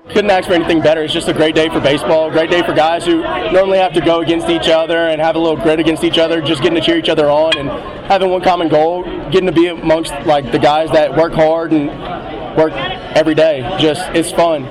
Couldn't ask for anything better. It's just a great day for baseball, a great day for guys who normally have to go against each other and have a little grit against each other, just getting to cheer each other on and having one common goal, getting to be amongst like the guys that work hard and work every day. Just, it's fun.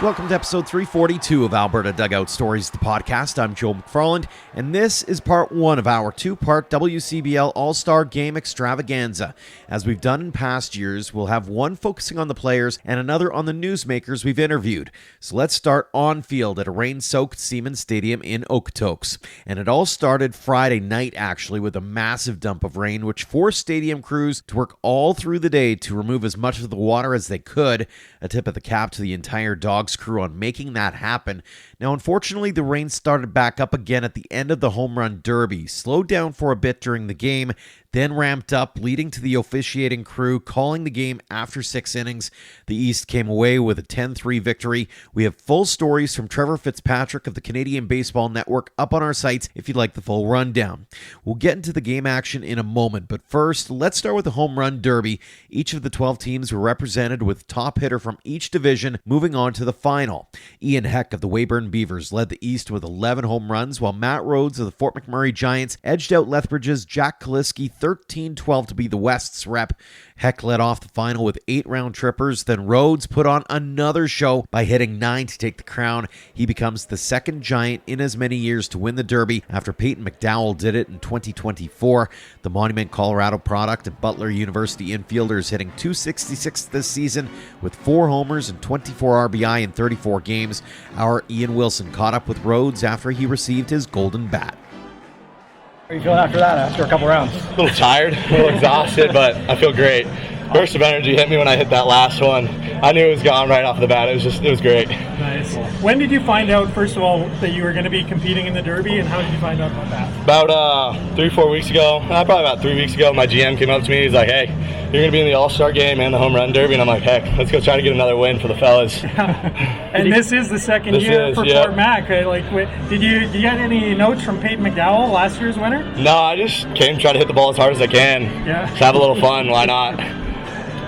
Welcome to episode 342 of Alberta Dugout Stories, the podcast. I'm Joe McFarland, and this is part one of our two-part WCBL All-Star Game Extravaganza. As we've done in past years, we'll have one focusing on the players and another on the newsmakers we've interviewed. So let's start on field at a rain-soaked Siemens Stadium in Okotoks. And it all started Friday night, actually, with a massive dump of rain, which forced stadium crews to work all through the day to remove as much of the water as they could. A tip of the cap to the entire Dawgs crew on making that happen. Now, unfortunately, the rain started back up again at the end of the home run derby, slowed down for a bit during the game, then ramped up, leading to the officiating crew calling the game after 6 innings. The East came away with a 10-3 victory. We have full stories from Trevor Fitzpatrick of the Canadian Baseball Network up on our sites if you'd like the full rundown. We'll get into the game action in a moment, but first, let's start with the home run derby. Each of the 12 teams were represented with top hitter from each division moving on to the final. Ian Heck of the Weyburn Beavers led the East with 11 home runs, while Matt Rhoades of the Fort McMurray Giants edged out Lethbridge's Jack Hachkowski 13-12 to be the West's rep. Heck led off the final with 8 round trippers, then Rhoades put on another show by hitting 9 to take the crown. He becomes the second Giant in as many years to win the Derby after Peyton McDowell did it in 2024. The Monument Colorado product and Butler University infielders hitting .266 this season with 4 homers and 24 RBI in 34 games. Our Ian Wilson caught up with Rhoades after he received his golden bat. How are you feeling after that, after a couple rounds? A little tired, a little exhausted, but I feel great. Burst of energy hit me when I hit that last one. I knew it was gone right off the bat. It was great. Nice. When did you find out, first of all, that you were going to be competing in the Derby, and how did you find out about that? About 3-4 weeks ago, probably about 3 weeks ago, my GM came up to me. He's like, "Hey, you're going to be in the All-Star game and the home run derby." And I'm like, "Heck, let's go try to get another win for the fellas." And this is the second year for Fort Mac. Did you get any notes from Peyton McDowell, last year's winner? No, I just came to try to hit the ball as hard as I can. Yeah. Just have a little fun. Why not?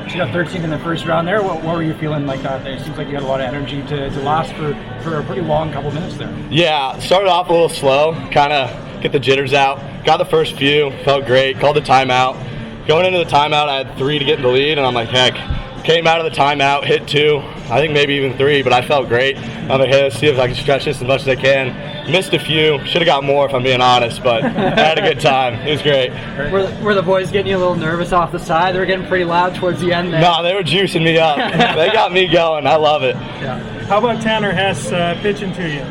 You got 13 in the first round there. What were you feeling like that there? It seems like you had a lot of energy to last for a pretty long couple minutes there. Yeah, started off a little slow, kind of get the jitters out. Got the first few, felt great, called the timeout. Going into the timeout, I had 3 to get in the lead, and I'm like, heck. Came out of the timeout, hit 2, I think maybe even 3, but I felt great. I'm like, hey, let's see if I can stretch this as much as I can. Missed a few, should have got more if I'm being honest, but I had a good time. It was great. Were the boys getting you a little nervous off the side? They were getting pretty loud towards the end there. No, they were juicing me up. They got me going. I love it. Yeah. How about Tanner Hess pitching to you?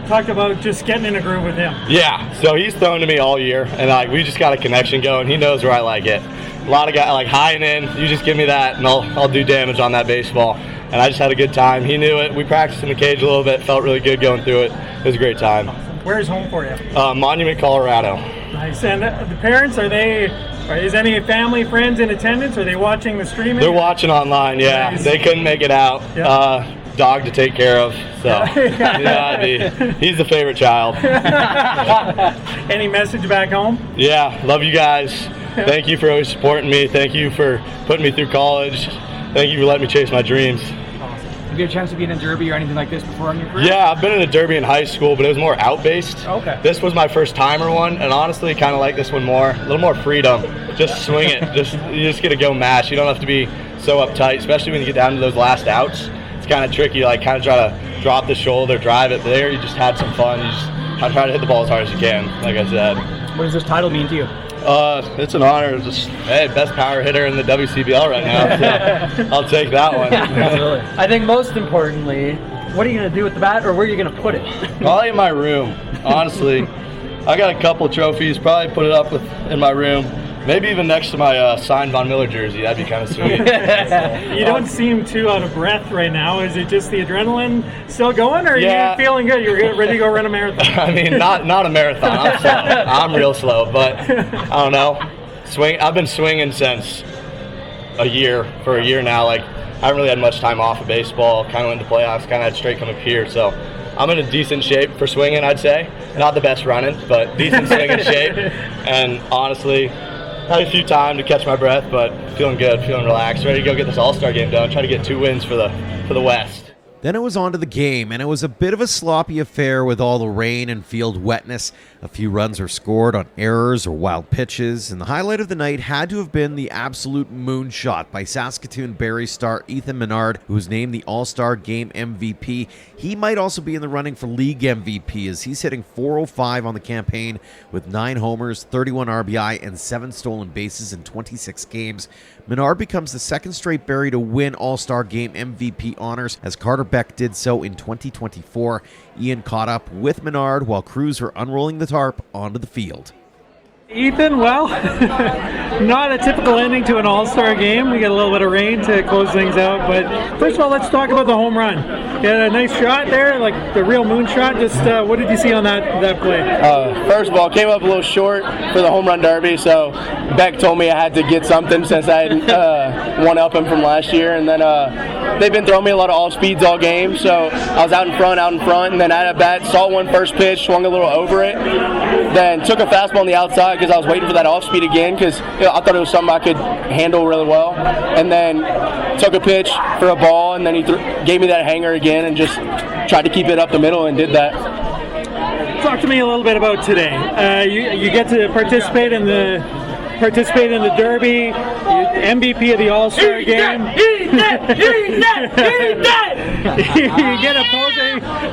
Talked about just getting in a groove with him. Yeah, so he's thrown to me all year, and we just got a connection going. He knows where I like it. A lot of guys like high and in. You just give me that, and I'll do damage on that baseball. And I just had a good time. He knew it. We practiced in the cage a little bit. Felt really good going through it. It was a great time. Where's home for you? Monument, Colorado. Nice. And the parents, is any family, friends in attendance? Are they watching the streaming? They're watching online. Yeah, nice. They couldn't make it out. Yeah. Dog to take care of, so he's the favorite child. Any message back home? Yeah, love you guys. Thank you for always supporting me. Thank you for putting me through college. Thank you for letting me chase my dreams. Awesome. Have you had a chance to be in a derby or anything like this before in your career? Yeah, I've been in a derby in high school, but it was more out-based. Okay. This was my first timer one, and honestly, kind of like this one more. A little more freedom. Just swing it. You just get to go mash. You don't have to be so uptight, especially when you get down to those last outs. Kind of tricky, kind of try to drop the shoulder, drive it there. You just had some fun. You just try to hit the ball as hard as you can, like I said. What does this title mean to you? It's an honor. Just best power hitter in the WCBL right now. So I'll take that one. Absolutely. I think most importantly, what are you going to do with the bat, or where are you going to put it? Probably in my room, honestly. I got a couple trophies. Probably put it up in my room. Maybe even next to my signed Von Miller jersey. That'd be kind of sweet. You don't seem too out of breath right now. Is it just the adrenaline still going, or are you feeling good? You're ready to go run a marathon? I mean, not a marathon. I'm slow. I'm real slow, but I don't know. I've been swinging since for a year now. I haven't really had much time off of baseball. Kind of went to playoffs. Kind of had straight come up here, so I'm in a decent shape for swinging, I'd say. Not the best running, but decent swinging shape. And honestly, Had a few time to catch my breath, but feeling good, feeling relaxed, ready to go get this All-Star game done. Try to get 2 wins for the West. Then it was on to the game, and it was a bit of a sloppy affair with all the rain and field wetness. A few runs were scored on errors or wild pitches, and the highlight of the night had to have been the absolute moonshot by Saskatoon Barrie star Ethan Menard, who was named the All-Star Game MVP. He might also be in the running for league MVP, as he's hitting .405 on the campaign with 9 homers, 31 RBI, and 7 stolen bases in 26 games. Menard becomes the second straight Barrie to win All-Star Game MVP honors, as Carter Beck did so in 2024. Ian caught up with Menard while crews were unrolling the tarp onto the field. Ethan, well, not a typical ending to an All-Star game. We got a little bit of rain to close things out, but first of all, let's talk about the home run. You had a nice shot there, like the real moonshot. Just what did you see on that play? First of all, came up a little short for the home run derby, so Beck told me I had to get something since I had one-up him from last year, and then they've been throwing me a lot of off-speeds all game, so I was out in front, and then I had a bat, saw one first pitch, swung a little over it, then took a fastball on the outside because I was waiting for that off-speed again because I thought it was something I could handle really well, and then took a pitch for a ball, and then he gave me that hanger again and just tried to keep it up the middle and did that. Talk to me a little bit about today. You get to participate in the derby, MVP of the All-Star game. You get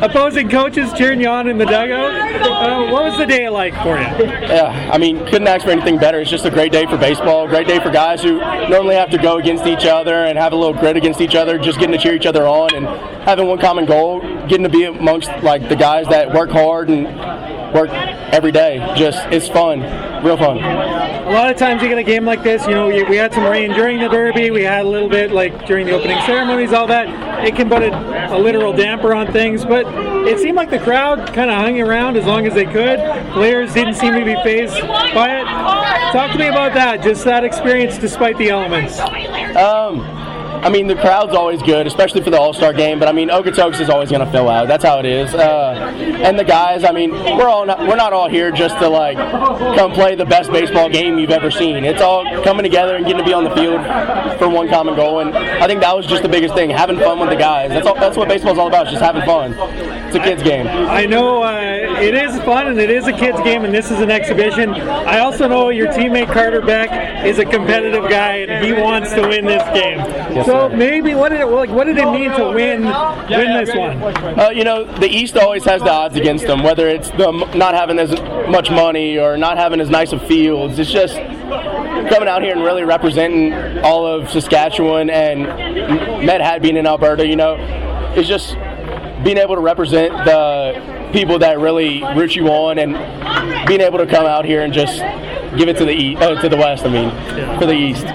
opposing coaches cheering you on in the dugout. What was the day like for you? Yeah, I mean, couldn't ask for anything better. It's just a great day for baseball, a great day for guys who normally have to go against each other and have a little grit against each other, just getting to cheer each other on and having one common goal, getting to be amongst like the guys that work hard and work every day. Just, it's fun, real fun. A lot of times you get a game like this, we had some rain during the derby, we had a little bit like during the opening ceremonies, all that. It can put a literal damper on things, but it seemed like the crowd kind of hung around as long as they could. Players didn't seem to be fazed by it. Talk to me about that, just that experience despite the elements. I mean, the crowd's always good, especially for the All-Star game, but I mean, Okotoks is always going to fill out. That's how it is. And the guys, I mean, we're not all here just to like come play the best baseball game you've ever seen. It's all coming together and getting to be on the field for one common goal, and I think that was just the biggest thing, having fun with the guys. That's what baseball's all about, just having fun. It's a kid's game. I know it is fun and it is a kid's game, and this is an exhibition. I also know your teammate Carter Beck is a competitive guy and he wants to win this game. Yes, so sir. maybe what did it mean to win this one? The East always has the odds against them, whether it's them not having as much money or not having as nice of fields. It's just coming out here and really representing all of Saskatchewan and Menard being in Alberta, it's just being able to represent the people that really root you on and being able to come out here and just give it to the West, for the East.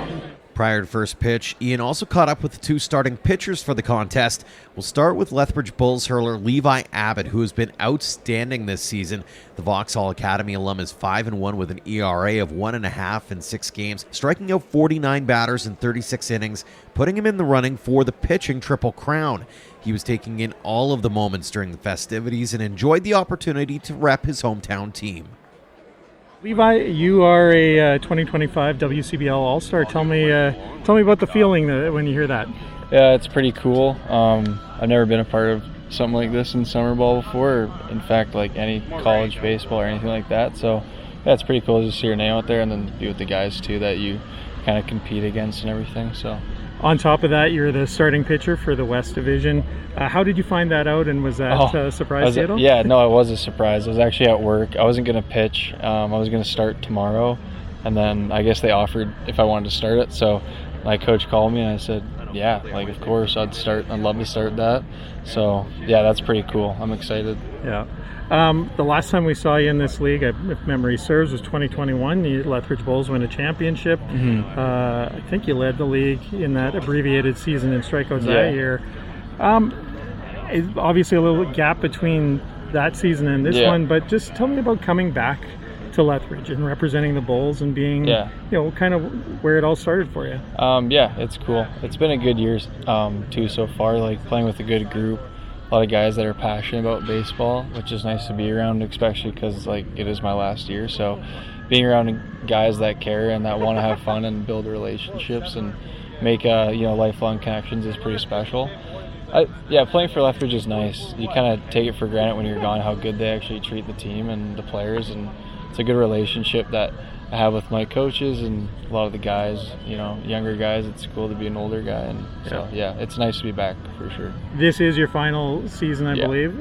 Prior to first pitch, Ian also caught up with the 2 starting pitchers for the contest. We'll start with Lethbridge Bulls hurler Levi Abbott, who has been outstanding this season. The Vauxhall Academy alum is 5-1 with an ERA of 1.5 in 6 games, striking out 49 batters in 36 innings, putting him in the running for the pitching Triple Crown. He was taking in all of the moments during the festivities and enjoyed the opportunity to rep his hometown team. Levi, you are a 2025 WCBL All-Star. Tell me about the feeling when you hear that. Yeah, it's pretty cool. I've never been a part of something like this in summer ball before, or in fact, like any college baseball or anything like that. So, yeah, it's pretty cool to just see your name out there and then be with the guys too that you kind of compete against and everything. So. On top of that, you're the starting pitcher for the West Division. How did you find that out, and was that a surprise to you at all? Yeah, no, it was a surprise. I was actually at work. I wasn't going to pitch. I was going to start tomorrow, and then I guess they offered if I wanted to start it. So my coach called me, and I said, yeah, like of course I'd love to start that. So yeah, that's pretty cool. I'm excited. Yeah. The last time we saw you in this league, if memory serves, was 2021. The Lethbridge Bulls win a championship. Mm-hmm. I think you led the league in that abbreviated season in strikeouts that year. Obviously a little gap between that season and this one, but just tell me about coming back to Lethbridge and representing the Bulls and being, kind of where it all started for you. Yeah, it's cool. It's been a good year too so far, like playing with a good group. A lot of guys that are passionate about baseball, which is nice to be around, especially because like it is my last year. So being around guys that care and that want to have fun and build relationships and make lifelong connections is pretty special. Playing for Lethbridge is nice. You kind of take it for granted when you're gone how good they actually treat the team and the players, and it's a good relationship that I have with my coaches and a lot of the guys, younger guys. It's cool to be an older guy, and so it's nice to be back for sure. This is your final season, I believe.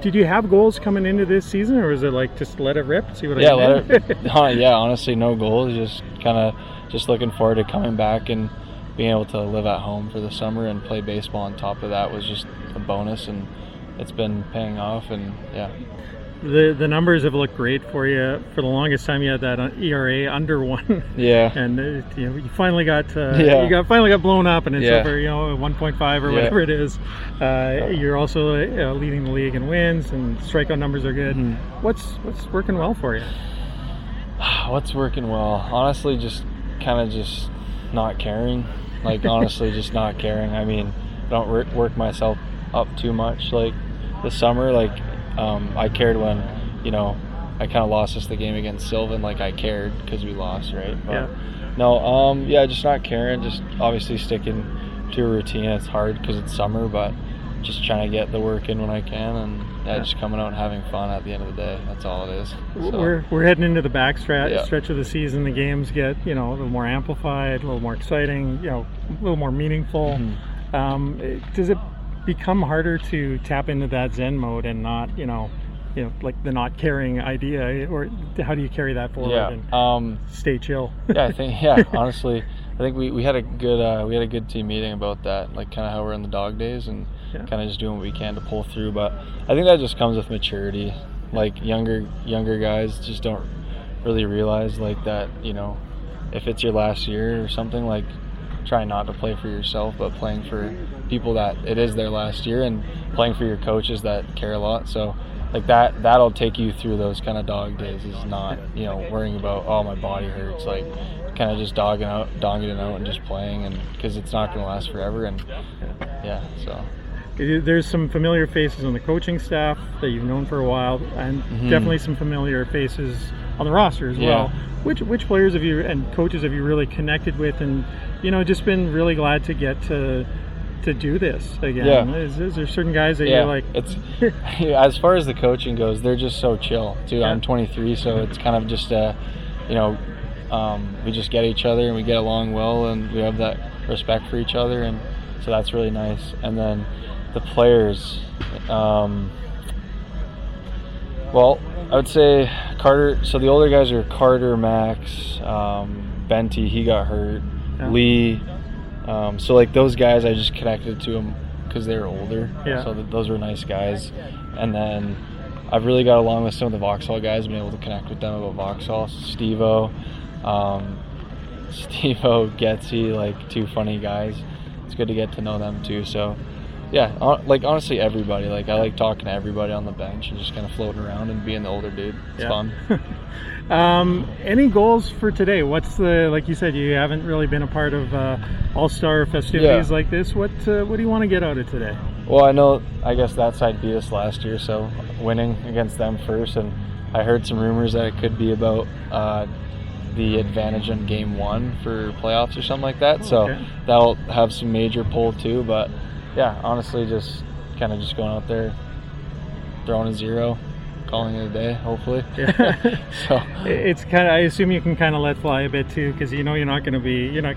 Did you have goals coming into this season, or was it like just let it rip, see what I can do? Honestly, no goals. Just looking forward to coming back and being able to live at home for the summer and play baseball on top of that was just a bonus, and it's been paying off, and The numbers have looked great for you. For the longest time, you had that ERA under 1. Yeah. And you finally got finally got blown up, and it's over 1.5 or whatever it is. You're also leading the league in wins, and strikeout numbers are good. Mm-hmm. What's working well for you? What's working well? Honestly, just not caring. Honestly, just not caring. I mean, I don't work myself up too much. Like this summer, I cared when, I kind of lost us the game against Sylvan. I cared because we lost, right? But just not caring. Just obviously sticking to a routine. It's hard because it's summer, but just trying to get the work in when I can, and just coming out and having fun at the end of the day. That's all it is. So. We're heading into the back stretch of the season. The games get a little more amplified, a little more exciting, a little more meaningful. Mm-hmm. Does it become harder to tap into that Zen mode and not like the not caring idea, or how do you carry that forward and stay chill? Honestly, I think we had a good team meeting about that, kind of how we're in the dog days and kind of just doing what we can to pull through. But I think that just comes with maturity. Younger guys just don't really realize that if it's your last year or something, try not to play for yourself, but playing for people that it is their last year, and playing for your coaches that care a lot. So that'll take you through those kind of dog days, is not worrying about, oh, my body hurts, kind of just dogging it out and just playing, and because it's not going to last forever. And so there's some familiar faces on the coaching staff that you've known for a while, and definitely some familiar faces on the roster as well. Which players have you and coaches have you really connected with, and just been really glad to get to do this again? Is there certain guys that you're like? It's as far as the coaching goes, they're just so chill too. I'm 23, so it's kind of just we just get each other and we get along well, and we have that respect for each other, and so that's really nice. And then the players, I would say Carter. So the older guys are Carter, Max, Benty. He got hurt. Lee. So those guys, I just connected to them because they were older. So those were nice guys. And then I've really got along with some of the Vauxhall guys. Been able to connect with them about Vauxhall. Steve-O, Getsy, two funny guys. It's good to get to know them too. So. Honestly, everybody. I like talking to everybody on the bench and just kind of floating around and being the older dude. It's fun. Any goals for today? What's like you said, you haven't really been a part of all-star festivities like this. What do you want to get out of today? Well, I guess that side beat us last year, so winning against them first. And I heard some rumors that it could be about the advantage on game 1 for playoffs or something like that. So that'll have some major pull too, but honestly, just going out there, throwing a 0, calling it a day, hopefully. So it's I assume you can let fly a bit too, because you're not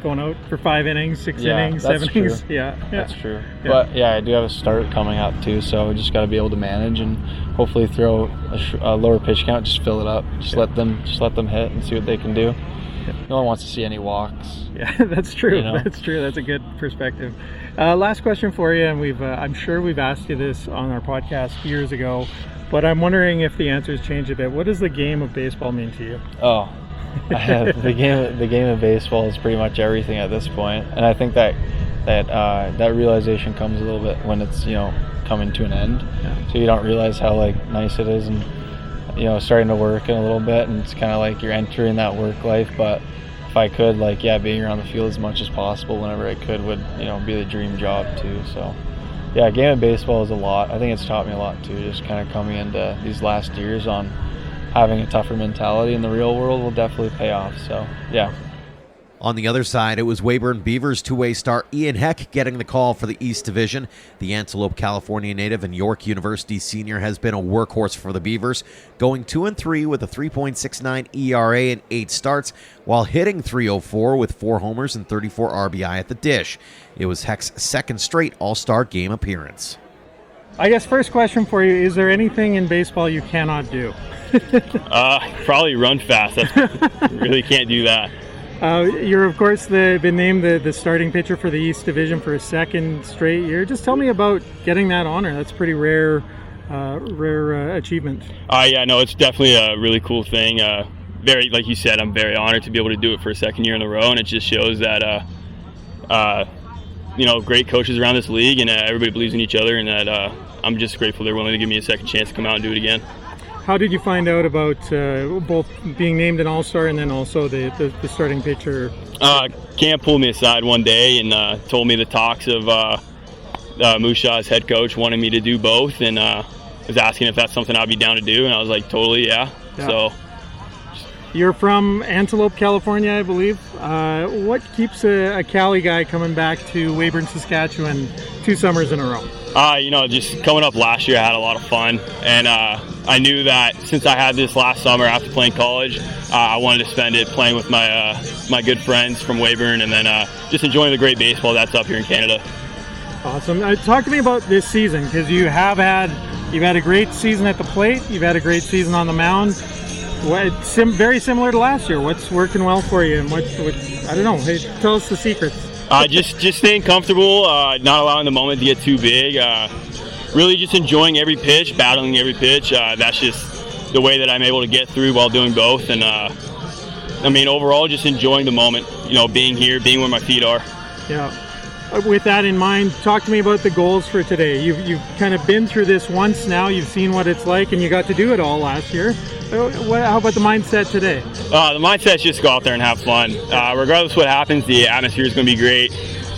going out for 5 innings, 6 innings, 7 innings. That's true. But I do have a start coming up too, so we just got to be able to manage and hopefully throw a lower pitch count, just fill it up, just let them hit and see what they can do. No one wants to see any walks. That's true. That's true. That's a good perspective. Last question for you, and I'm sure we've asked you this on our podcast years ago, but I'm wondering if the answers change a bit. What does the game of baseball mean to you? Oh, the game of baseball is pretty much everything at this point, and I think that realization comes a little bit when it's coming to an end. So you don't realize how nice it is, and starting to work in a little bit, and it's kind of you're entering that work life. But if I could, being around the field as much as possible whenever I could would, be the dream job too. So, game of baseball is a lot. I think it's taught me a lot too, just kind of coming into these last years on having a tougher mentality in the real world will definitely pay off. So, yeah. On the other side, it was Weyburn Beavers two-way star Ian Heck getting the call for the East Division. The Antelope, California native and York University senior has been a workhorse for the Beavers, going 2-3 with a 3.69 ERA and 8 starts, while hitting .304 with 4 homers and 34 RBI at the dish. It was Heck's second straight All-Star game appearance. I guess first question for you, is there anything in baseball you cannot do? Probably run fast. Really can't do that. You're, of course, been named the starting pitcher for the East Division for a second straight year. Just tell me about getting that honor. That's a pretty rare achievement. Yeah, no, it's definitely a really cool thing. Very, like you said, I'm very honored to be able to do it for a second year in a row, and it just shows that, great coaches around this league, and everybody believes in each other, and that I'm just grateful they're willing to give me a second chance to come out and do it again. How did you find out about both being named an All-Star and then also the starting pitcher? Cam pulled me aside one day and told me the talks of Mushaw's head coach wanted me to do both, and was asking if that's something I'd be down to do, and I was like, totally, yeah. So. You're from Antelope, California, I believe. What keeps a Cali guy coming back to Weyburn, Saskatchewan 2 summers in a row? Just coming up last year, I had a lot of fun, and I knew that since I had this last summer after playing college, I wanted to spend it playing with my good friends from Weyburn, and then just enjoying the great baseball that's up here in Canada. Awesome. Talk to me about this season, because you've had a great season at the plate, you've had a great season on the mound. Very similar to last year. What's working well for you, and what I don't know. Hey, tell us the secrets. Just staying comfortable, not allowing the moment to get too big. Really just enjoying every pitch, battling every pitch. That's just the way that I'm able to get through while doing both. And overall, just enjoying the moment. Being here, being where my feet are. Yeah. With that in mind, talk to me about the goals for today. You've kind of been through this once now. You've seen what it's like, and you got to do it all last year. How about the mindset today? The mindset's just go out there and have fun. Regardless of what happens, the atmosphere is going to be great.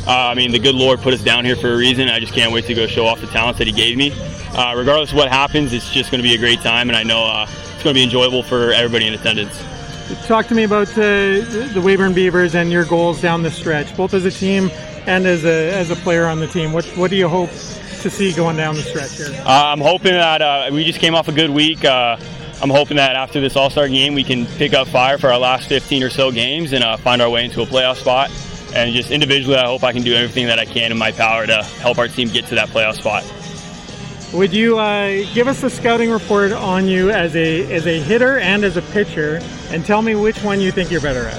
The good Lord put us down here for a reason. I just can't wait to go show off the talents that He gave me. Regardless of what happens, it's just going to be a great time, and I know it's going to be enjoyable for everybody in attendance. Talk to me about the Weyburn Beavers and your goals down the stretch, both as a team and as a player on the team. What do you hope to see going down the stretch here? I'm hoping that we just came off a good week. I'm hoping that after this All-Star game, we can pick up fire for our last 15 or so games and find our way into a playoff spot. And just individually, I hope I can do everything that I can in my power to help our team get to that playoff spot. Would you give us a scouting report on you as a hitter and as a pitcher, and tell me which one you think you're better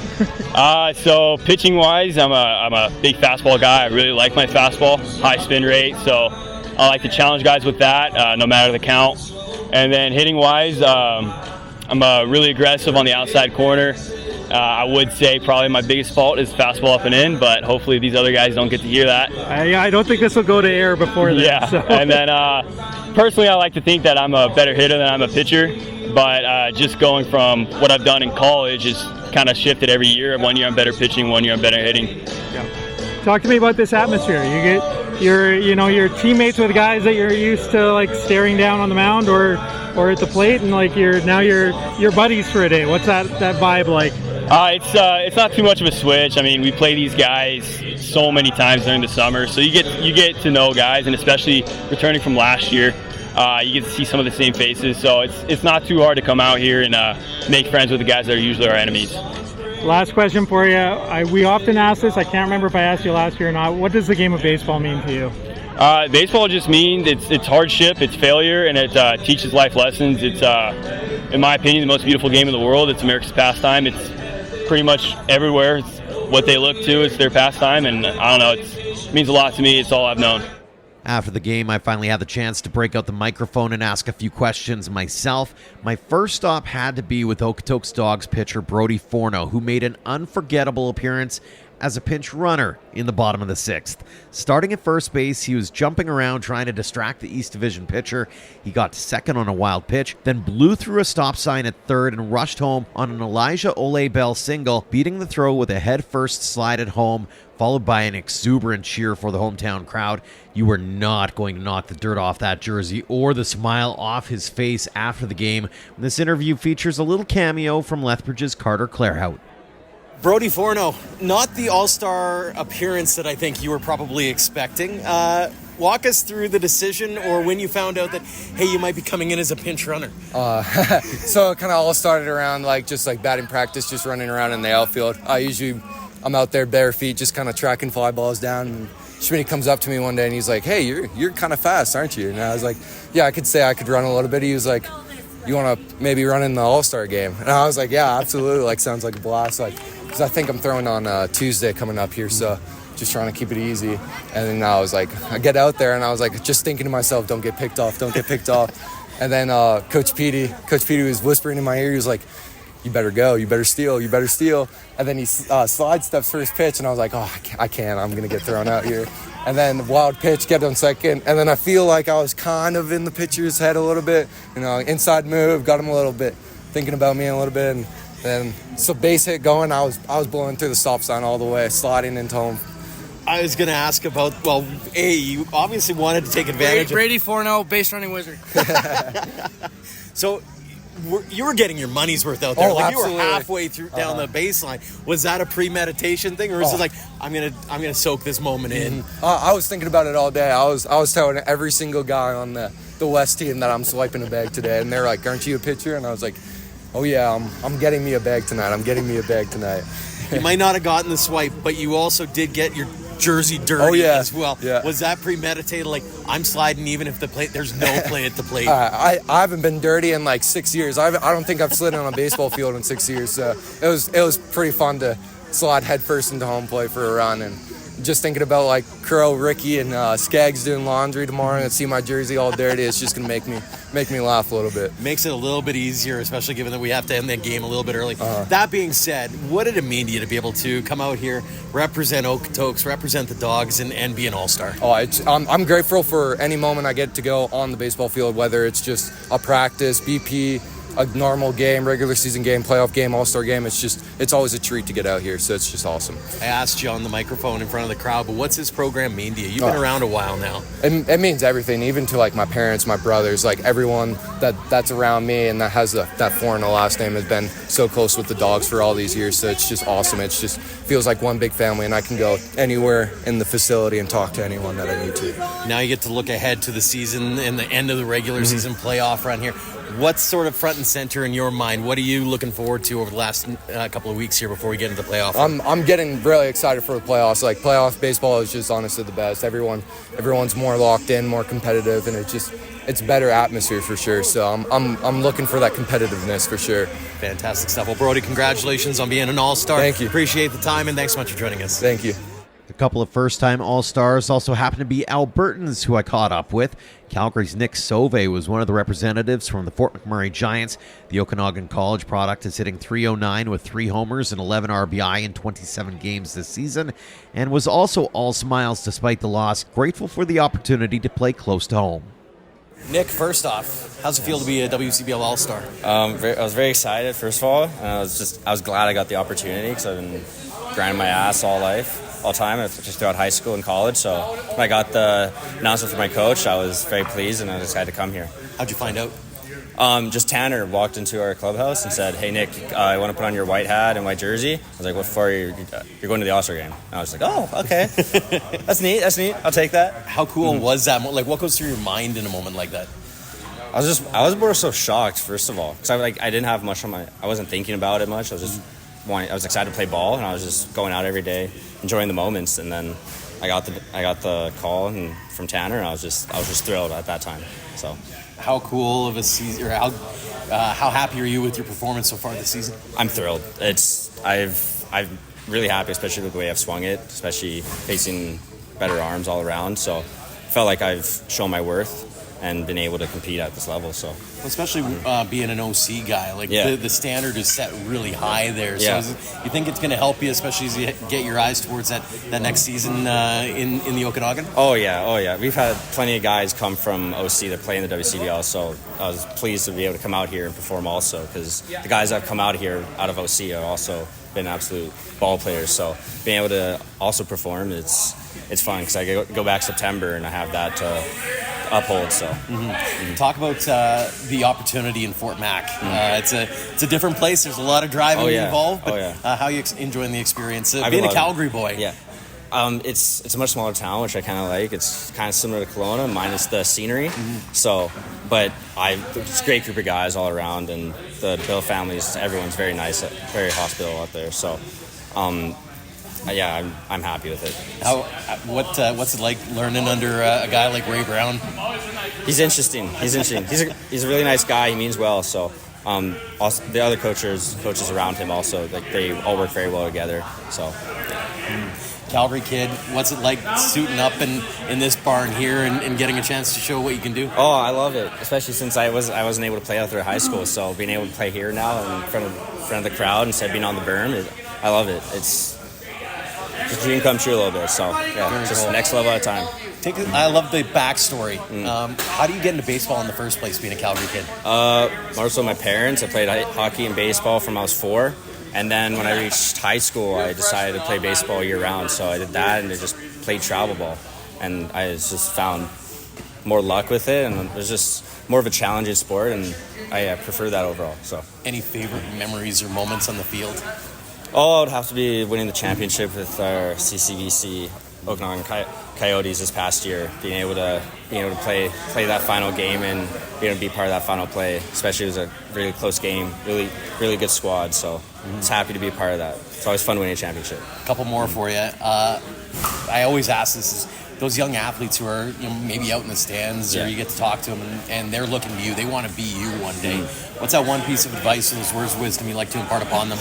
at? So pitching-wise, I'm a big fastball guy. I really like my fastball, high spin rate. So I like to challenge guys with that, no matter the count. And then hitting-wise, I'm really aggressive on the outside corner. I would say probably my biggest fault is fastball up and in, but hopefully these other guys don't get to hear that. I don't think this will go to air before that. Yeah, so. And then personally I like to think that I'm a better hitter than I'm a pitcher, but just going from what I've done in college is kind of shifted every year. One year I'm better pitching, one year I'm better hitting. Yeah. Talk to me about this atmosphere. You get your teammates with guys that you're used to like staring down on the mound or at the plate, and like you're buddies for a day. What's that vibe like? It's not too much of a switch. We play these guys so many times during the summer, so you get to know guys, and especially returning from last year, you get to see some of the same faces. So it's not too hard to come out here and make friends with the guys that are usually our enemies. Last question for you. We often ask this. I can't remember if I asked you last year or not. What does the game of baseball mean to you? Baseball just means it's hardship, it's failure, and it teaches life lessons. It's, in my opinion, the most beautiful game in the world. It's America's pastime. It's pretty much everywhere. It's what they look to. It's their pastime, and I don't know. It means a lot to me. It's all I've known. After the game, I finally had the chance to break out the microphone and ask a few questions myself. My first stop had to be with Okotoks Dawgs pitcher Brody Forno, who made an unforgettable appearance as a pinch runner in the bottom of the 6th. Starting at first base, he was jumping around trying to distract the East Division pitcher. He got to second on a wild pitch, then blew through a stop sign at third and rushed home on an Elijah Ole-Bell single, beating the throw with a head-first slide at home, followed by an exuberant cheer for the hometown crowd. You were not going to knock the dirt off that jersey or the smile off his face after the game. This interview features a little cameo from Lethbridge's Carter Clarehout. Brody Forno, not the all-star appearance that I think you were probably expecting. Walk us through the decision or when you found out that, hey, you might be coming in as a pinch runner. So it kind of all started around just batting practice, just running around in the outfield. I'm out there bare feet, just kind of tracking fly balls down. And Schmidt comes up to me one day and he's like, hey, you're kind of fast, aren't you? And I was like, yeah, I could say I could run a little bit. He was like, you want to maybe run in the all-star game? And I was like, yeah, absolutely. Sounds like a blast. Because I think I'm throwing on Tuesday coming up here, so just trying to keep it easy. And then I was like, I get out there and I was like, just thinking to myself, don't get picked off. And then Coach Petey was whispering in my ear. He was like, you better go, you better steal. And then he slide steps first pitch, and I was like, oh, I can't. I'm going to get thrown out here. And then the wild pitch, get on second. And then I feel like I was kind of in the pitcher's head a little bit. Inside move, got him a little bit, thinking about me a little bit. And then, so base hit going, I was blowing through the stop sign all the way, sliding into home. I was going to ask about, you obviously wanted to take advantage Brady Forno, base running wizard. So you were getting your money's worth out there. Oh, You were halfway through down the baseline. Was that a premeditation thing, or was it like, I'm gonna soak this moment in? I was thinking about it all day. I was telling every single guy on the West team that I'm swiping a bag today, and they're like, aren't you a pitcher? And I was like, oh yeah, I'm getting me a bag tonight. You might not have gotten the swipe, but you also did get your jersey dirty as well. Yeah. Was that premeditated? Like, I'm sliding even if there's no play at the plate. I haven't been dirty in 6 years. I don't think I've slid on a baseball field in 6 years. So it was pretty fun to slide headfirst into home plate for a run, and just thinking about Crow, Ricky, and Skaggs doing laundry tomorrow and see my jersey all dirty. It's just gonna make me laugh a little bit. Makes it a little bit easier, especially given that we have to end the game a little bit early. That being said, what did it mean to you to be able to come out here, represent Okotoks, represent the Dogs, and be an all-star? I'm grateful for any moment I get to go on the baseball field, whether it's just a practice, BP, a normal game, regular season game, playoff game, all-star game. It's always a treat to get out here, so it's just awesome. I asked you on the microphone in front of the crowd, but what's this program mean to you? You've been around a while now. It means everything, even to my parents, my brothers, everyone that's around me and that has that Forno last name has been so close with the Dogs for all these years, so it's just awesome. It just feels like one big family, and I can go anywhere in the facility and talk to anyone that I need to. Now you get to look ahead to the season and the end of the regular season playoff run here. What's sort of front and center in your mind? What are you looking forward to over the last couple of weeks here before we get into the playoff? I'm getting really excited for the playoffs. Playoff baseball is just honestly the best. Everyone's more locked in, more competitive, and it's better atmosphere for sure. So I'm looking for that competitiveness for sure. Fantastic stuff. Well, Brody, congratulations on being an all-star. Thank you. Appreciate the time, and thanks so much for joining us. Thank you. A couple of first-time All-Stars also happen to be Albertans who I caught up with. Calgary's Nick Sauve was one of the representatives from the Fort McMurray Giants. The Okanagan College product is hitting .309 with 3 homers and 11 RBI in 27 games this season, and was also all smiles despite the loss, grateful for the opportunity to play close to home. Nick, first off, how's it feel to be a WCBL All-Star? I was very excited, first of all. I was glad I got the opportunity because I've been grinding my ass all time, just throughout high school and college. So when I got the announcement from my coach, I was very pleased, and I decided to come here. How'd you find out? Just Tanner walked into our clubhouse and said, "Hey Nick, I want to put on your white hat and white jersey." I was like, "What for? You're going to the All-Star game." And I was like, "Oh, okay, that's neat. I'll take that." How cool was that? What goes through your mind in a moment like that? I was more so shocked, first of all, because I didn't have much on I wasn't thinking about it much. I was excited to play ball, and I was just going out every day, enjoying the moments. And then I got the call from Tanner, and I was just thrilled at that time. So, how cool of a season, or how happy are you with your performance so far this season? I'm thrilled. I'm really happy, especially with the way I've swung it, especially facing better arms all around. So, I felt like I've shown my worth. and been able to compete at this level. So, especially being an OC guy, like the standard is set really high there. So you think it's going to help you, especially as you get your eyes towards that next season in the Okanagan? Oh yeah. We've had plenty of guys come from OC that play in the WCBL, so I was pleased to be able to come out here and perform also, because the guys that have come out here out of OC are also been absolute ball players. So being able to also perform, it's fun, because I go back September and I have that to uphold. So talk about the opportunity in Fort Mac. It's a different place. There's a lot of driving involved, but how are you enjoying the experience being a Calgary boy? It's a much smaller town, which I kind of like. It's kind of similar to Kelowna minus the scenery. So but it's a great group of guys all around, and the Bill families, everyone's very nice, very hospitable out there. So I'm happy with it. What's it like learning under a guy like Ray Brown? He's interesting. He's a really nice guy. He means well. So also the other coaches around him also, like, they all work very well together. So Calgary kid, what's it like suiting up in this barn here and getting a chance to show what you can do? Oh, I love it, especially since I wasn't able to play out there at high school. So being able to play here now in front of the crowd instead of being on the berm, I love it. It's a dream come true a little bit. So just cool. Next level at a time. I love the backstory. How do you get into baseball in the first place, being a Calgary kid? More so my parents. I played hockey and baseball from I was 4. And then when I reached high school, I decided to play baseball year-round. So I did that, and I just played travel ball. And I just found more luck with it, and it was just more of a challenging sport, and I prefer that overall. So, any favorite memories or moments on the field? Oh, it would have to be winning the championship with our CCBC Okanagan Coyotes this past year. Being able to play that final game and being able to be part of that final play, especially it was a really close game, really good squad. So it's happy to be a part of that. It's always fun winning a championship. A couple more for you. I always ask this: is those young athletes who are maybe out in the stands, or you get to talk to them, and they're looking to you. They want to be you one day. What's that one piece of advice or those words of wisdom you like to impart upon them?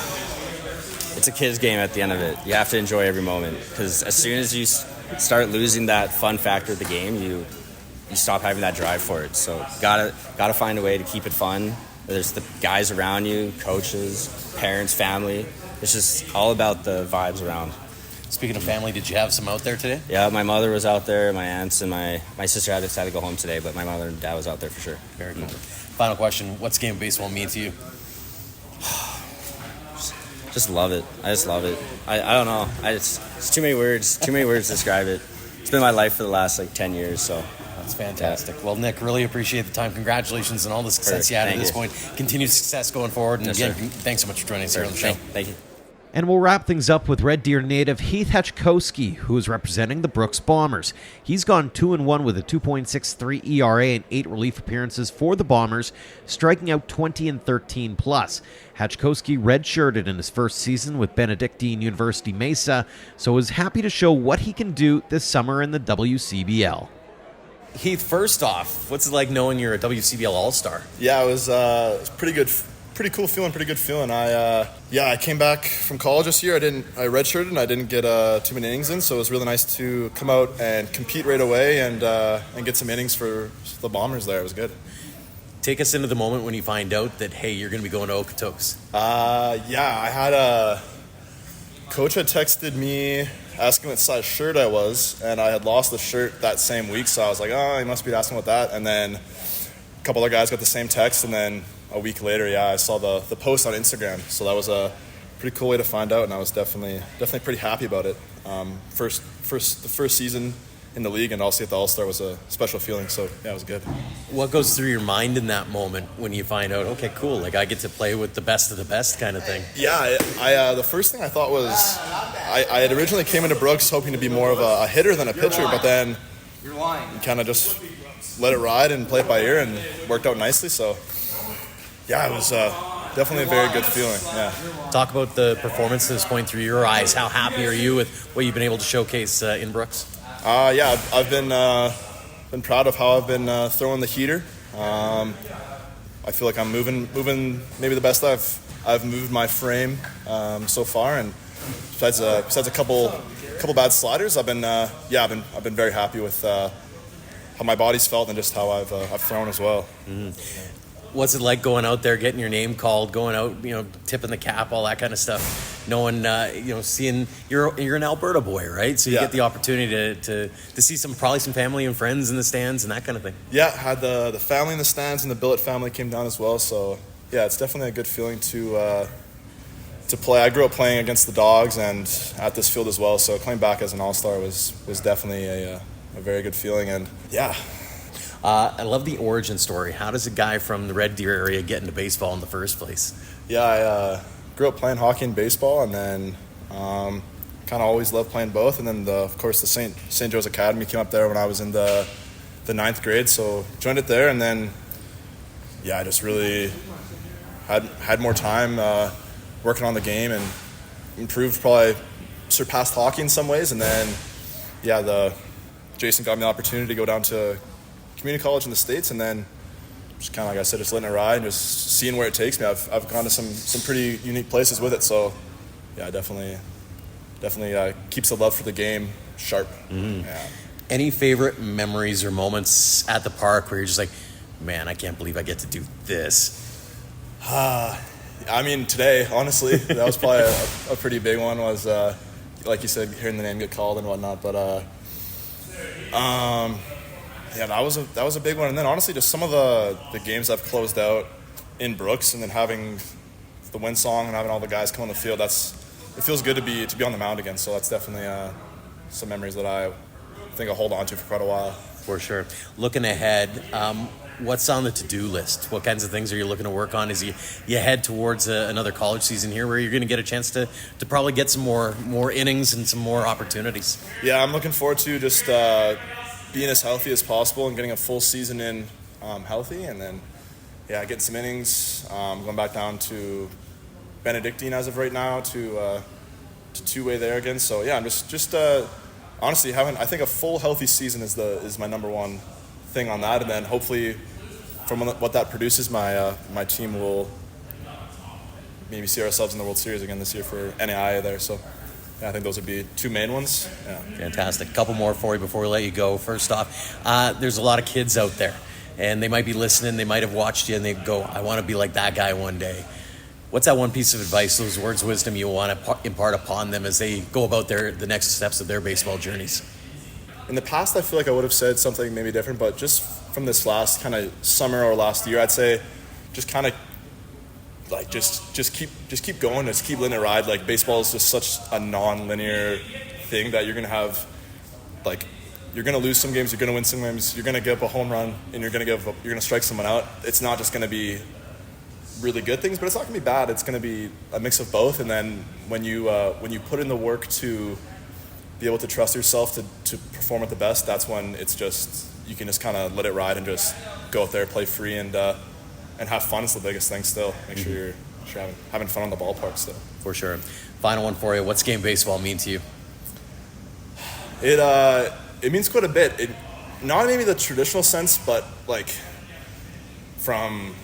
It's a kid's game at the end of it. You have to enjoy every moment, because as soon as you start losing that fun factor of the game, you stop having that drive for it. So gotta find a way to keep it fun. There's the guys around you, coaches, parents, family. It's just all about the vibes around. Speaking of family, did you have some out there today? Yeah, my mother was out there, my aunts, and my sister had to go home today, but my mother and dad was out there for sure. Very cool. Final question: what's the game of baseball mean to you? Just love it. I just love it. I don't know. It's too many words. Too many words to describe it. It's been my life for the last 10 years. So that's fantastic. Well, Nick, really appreciate the time. Congratulations on all the success you had at this point. Continued success going forward. And again, thanks so much for joining us here on the show. Thank you. And we'll wrap things up with Red Deer native Heath Hachkowski, who is representing the Brooks Bombers. He's gone 2-1 with a 2.63 ERA and 8 relief appearances for the Bombers, striking out 20 and 13 plus. Hachkowski redshirted in his first season with Benedictine University Mesa, so is happy to show what he can do this summer in the WCBL. Heath, first off, what's it like knowing you're a WCBL All-Star? Yeah, it was pretty good. Pretty cool feeling, pretty good feeling. I came back from college this year. I redshirted and I didn't get too many innings in, so it was really nice to come out and compete right away and get some innings for the Bombers there. It was good. Take us into the moment when you find out that, hey, you're going to be going to Okotoks. I had a coach had texted me asking what size shirt I was, and I had lost the shirt that same week, so I was like, oh, he must be asking about that. And then a couple other guys got the same text, and then a week later, I saw the post on Instagram. So that was a pretty cool way to find out, and I was definitely pretty happy about it. The first season in the league, and also at the All-Star was a special feeling. So yeah, it was good. What goes through your mind in that moment when you find out, okay, cool, like I get to play with the best of the best kind of thing? Yeah, I the first thing I thought was I had originally came into Brooks hoping to be more of a hitter than a pitcher, but then you kind of just let it ride and play it by ear, and it worked out nicely. So yeah, it was definitely a very good feeling. Yeah. Talk about the performance to this point through your eyes. How happy are you with what you've been able to showcase in Brooks? Yeah, I've been proud of how I've been throwing the heater. I feel like I'm moving maybe the best I've moved my frame so far, and besides a couple bad sliders, I've been very happy with my body's felt and just how I've thrown as well. What's it like going out there, getting your name called, going out, tipping the cap, all that kind of stuff? Knowing, seeing you're an Alberta boy, right? So you get the opportunity to see probably some family and friends in the stands and that kind of thing. Yeah, had the family in the stands, and the Billet family came down as well. So yeah, it's definitely a good feeling to play. I grew up playing against the Dawgs and at this field as well. So coming back as an All-Star was definitely a very good feeling. And yeah. I love the origin story. How does a guy from the Red Deer area get into baseball in the first place? Yeah, I grew up playing hockey and baseball, and then kind of always loved playing both. And then, of course, the St. Joe's Academy came up there when I was in the 9th grade, so joined it there. And then, I just really had more time working on the game and improved, probably surpassed hockey in some ways. And then, Jason got me the opportunity to go down to community college in the States, and then just kind of, like I said, just letting it ride and just seeing where it takes me. I've gone to some pretty unique places with it, so definitely keeps the love for the game sharp. Yeah. Any favorite memories or moments at the park where you're just like, man, I can't believe I get to do this? I mean, today, honestly, that was probably a pretty big one. Was like you said, hearing the name get called and whatnot, but that was a big one. And then honestly, just some of the games I've closed out in Brooks, and then having the win song and having all the guys come on the field, it feels good to be on the mound again. So that's definitely some memories that I think I'll hold on to for quite a while. For sure. Looking ahead, what's on the to-do list? What kinds of things are you looking to work on as you head towards another college season here, where you're going to get a chance to probably get some more innings and some more opportunities? Yeah, I'm looking forward to just being as healthy as possible and getting a full season in healthy, and then getting some innings, going back down to Benedictine as of right now to two-way there again. So I'm just honestly I think a full healthy season is my number one thing on that, and then hopefully from what that produces, my team will maybe see ourselves in the World Series again this year for NAIA there. So I think those would be two main ones. Yeah. Fantastic. A couple more for you before we let you go. First off, there's a lot of kids out there, and they might be listening, they might have watched you, and they go, I want to be like that guy one day. What's that one piece of advice, those words of wisdom you want to impart upon them as they go about the next steps of their baseball journeys? In the past, I feel like I would have said something maybe different, but just from this last kind of summer or last year, I'd say just kind of like just keep going, just keep letting it ride. Like, baseball is just such a non-linear thing that you're gonna have, like, you're gonna lose some games, you're gonna win some games, you're gonna give up a home run, and you're gonna strike someone out. It's not just gonna be really good things, but it's not gonna be bad. It's gonna be a mix of both. And then when you put in the work to be able to trust yourself to perform at the best, that's when it's just, you can just kind of let it ride and just go out there, play free, and have fun is the biggest thing still. Make sure you're having fun on the ballpark still. For sure. Final one for you. What's game baseball mean to you? It means quite a bit. Not maybe the traditional sense, but like from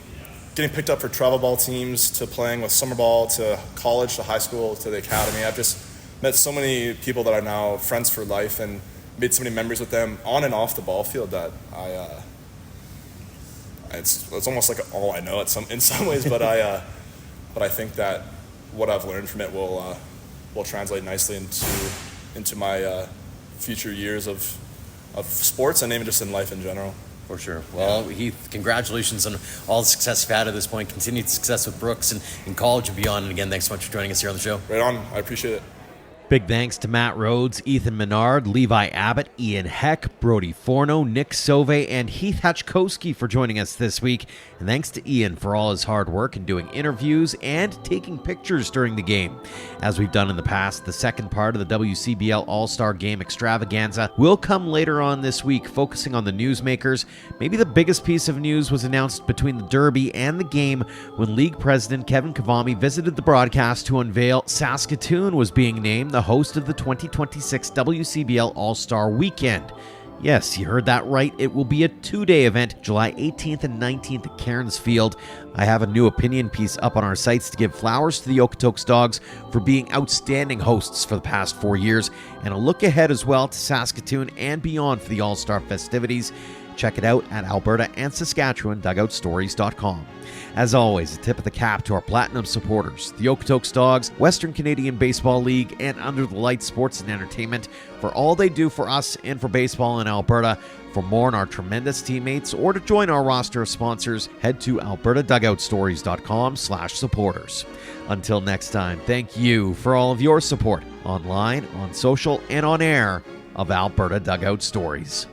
getting picked up for travel ball teams to playing with summer ball to college to high school to the academy. I've just met so many people that are now friends for life and made so many memories with them on and off the ball field that it's almost like all I know in some ways, but I think that what I've learned from it will translate nicely into my future years of sports and even just in life in general. For sure. Well, Heath, congratulations on all the success you've had at this point. Continued success with Brooks and in college and beyond. And again, thanks so much for joining us here on the show. Right on. I appreciate it. Big thanks to Matt Rhoades, Ethan Menard, Levi Abbott, Ian Heck, Brody Forno, Nick Sauve, and Heath Hachkowski for joining us this week. And thanks to Ian for all his hard work in doing interviews and taking pictures during the game. As we've done in the past, the second part of the WCBL All-Star Game Extravaganza will come later on this week, focusing on the newsmakers. Maybe the biggest piece of news was announced between the Derby and the game when League President Kevin Kavami visited the broadcast to unveil Saskatoon was being named the host of the 2026 WCBL All-Star Weekend. Yes, you heard that right. It will be a two-day event, July 18th and 19th at Cairns Field. I have a new opinion piece up on our sites to give flowers to the Okotoks Dawgs for being outstanding hosts for the past 4 years, and a look ahead as well to Saskatoon and beyond for the All-Star festivities. Check it out at Alberta and Saskatchewan dugoutstories.com. As always, a tip of the cap to our Platinum supporters, the Okotoks Dawgs, Western Canadian Baseball League, and Under the Lights Sports and Entertainment for all they do for us and for baseball in Alberta. For more on our tremendous teammates or to join our roster of sponsors, head to albertadugoutstories.com/supporters. Until next time, thank you for all of your support online, on social, and on air of Alberta Dugout Stories.